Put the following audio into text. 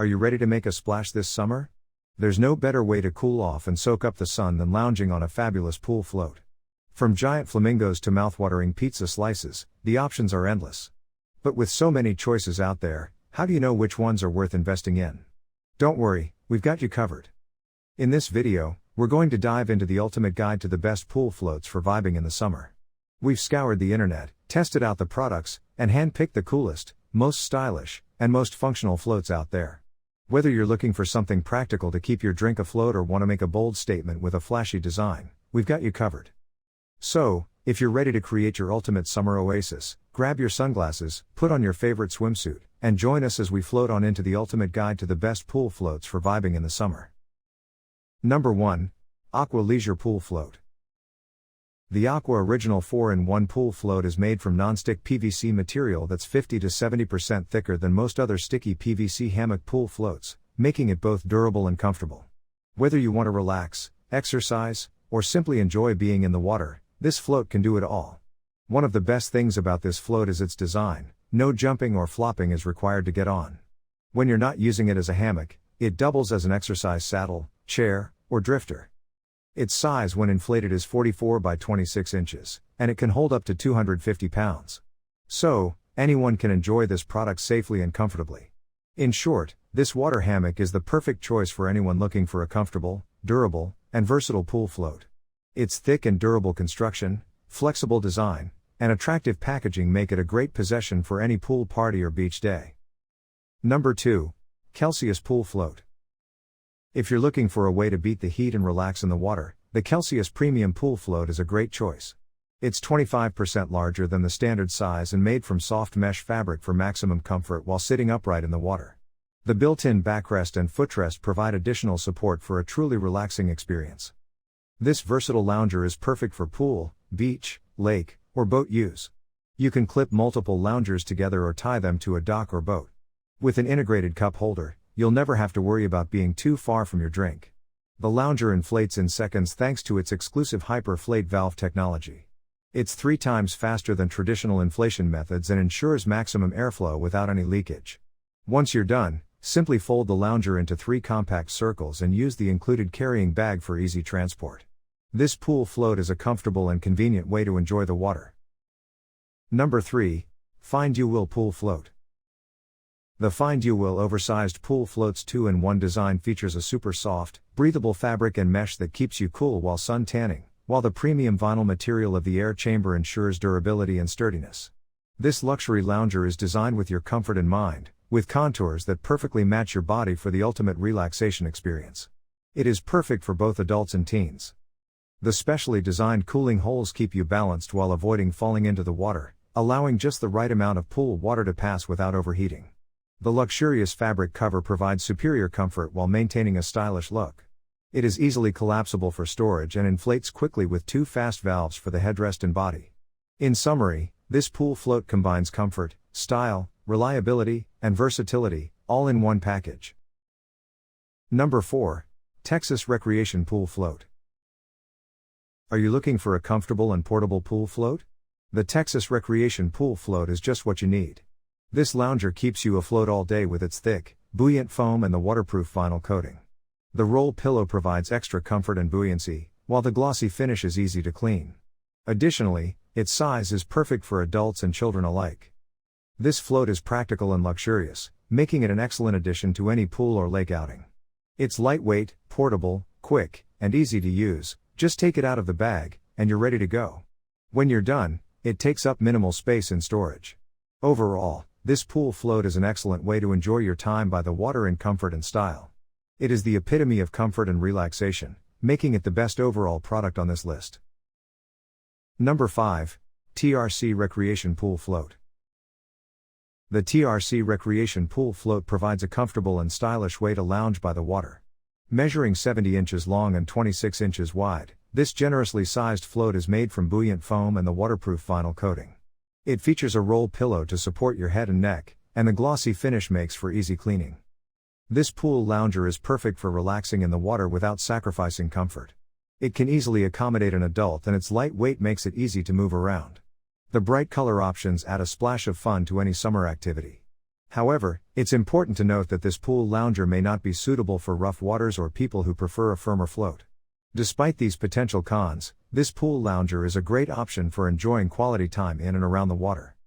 Are you ready to make a splash this summer? There's no better way to cool off and soak up the sun than lounging on a fabulous pool float. From giant flamingos to mouthwatering pizza slices, the options are endless. But with so many choices out there, how do you know which ones are worth investing in? Don't worry, we've got you covered. In this video, we're going to dive into the ultimate guide to the best pool floats for vibing in the summer. We've scoured the internet, tested out the products, and handpicked the coolest, most stylish, and most functional floats out there. Whether you're looking for something practical to keep your drink afloat or want to make a bold statement with a flashy design, we've got you covered. So, if you're ready to create your ultimate summer oasis, grab your sunglasses, put on your favorite swimsuit, and join us as we float on into the ultimate guide to the best pool floats for vibing in the summer. Number 1. Aqua Leisure Pool Float. The Aqua Original 4-in-1 Pool Float is made from non-stick PVC material that's 50 to 70% thicker than most other sticky PVC hammock pool floats, making it both durable and comfortable. Whether you want to relax, exercise, or simply enjoy being in the water, this float can do it all. One of the best things about this float is its design. No jumping or flopping is required to get on. When you're not using it as a hammock, it doubles as an exercise saddle, chair, or drifter. Its size when inflated is 44 by 26 inches, and it can hold up to 250 pounds. So, anyone can enjoy this product safely and comfortably. In short, this water hammock is the perfect choice for anyone looking for a comfortable, durable, and versatile pool float. Its thick and durable construction, flexible design, and attractive packaging make it a great possession for any pool party or beach day. Number 2. Celsius Pool Float. If you're looking for a way to beat the heat and relax in the water, the Celsius Premium Pool Float is a great choice. It's 25% larger than the standard size and made from soft mesh fabric for maximum comfort while sitting upright in the water. The built-in backrest and footrest provide additional support for a truly relaxing experience. This versatile lounger is perfect for pool, beach, lake, or boat use. You can clip multiple loungers together or tie them to a dock or boat. With an integrated cup holder, you'll never have to worry about being too far from your drink. The lounger inflates in seconds thanks to its exclusive hyperflate valve technology. It's 3 times faster than traditional inflation methods and ensures maximum airflow without any leakage. Once you're done, simply fold the lounger into 3 compact circles and use the included carrying bag for easy transport. This pool float is a comfortable and convenient way to enjoy the water. Number 3. FindUWill Pool Float. The FindUWill Oversized Pool Float's 2-in-1 design features a super soft, breathable fabric and mesh that keeps you cool while sun tanning, while the premium vinyl material of the air chamber ensures durability and sturdiness. This luxury lounger is designed with your comfort in mind, with contours that perfectly match your body for the ultimate relaxation experience. It is perfect for both adults and teens. The specially designed cooling holes keep you balanced while avoiding falling into the water, allowing just the right amount of pool water to pass without overheating. The luxurious fabric cover provides superior comfort while maintaining a stylish look. It is easily collapsible for storage and inflates quickly with 2 fast valves for the headrest and body. In summary, this pool float combines comfort, style, reliability, and versatility, all in one package. Number 4. Texas Recreation Pool Float. Are you looking for a comfortable and portable pool float? The Texas Recreation Pool Float is just what you need. This lounger keeps you afloat all day with its thick, buoyant foam and the waterproof vinyl coating. The roll pillow provides extra comfort and buoyancy, while the glossy finish is easy to clean. Additionally, its size is perfect for adults and children alike. This float is practical and luxurious, making it an excellent addition to any pool or lake outing. It's lightweight, portable, quick, and easy to use. Just take it out of the bag, and you're ready to go. When you're done, it takes up minimal space in storage. Overall, this pool float is an excellent way to enjoy your time by the water in comfort and style. It is the epitome of comfort and relaxation, making it the best overall product on this list. Number 5. TRC Recreation Pool Float. The TRC Recreation Pool Float provides a comfortable and stylish way to lounge by the water. Measuring 70 inches long and 26 inches wide, this generously sized float is made from buoyant foam and the waterproof vinyl coating. It features a roll pillow to support your head and neck, and the glossy finish makes for easy cleaning. This pool lounger is perfect for relaxing in the water without sacrificing comfort. It can easily accommodate an adult and its light weight makes it easy to move around. The bright color options add a splash of fun to any summer activity. However, it's important to note that this pool lounger may not be suitable for rough waters or people who prefer a firmer float. Despite these potential cons, this pool lounger is a great option for enjoying quality time in and around the water.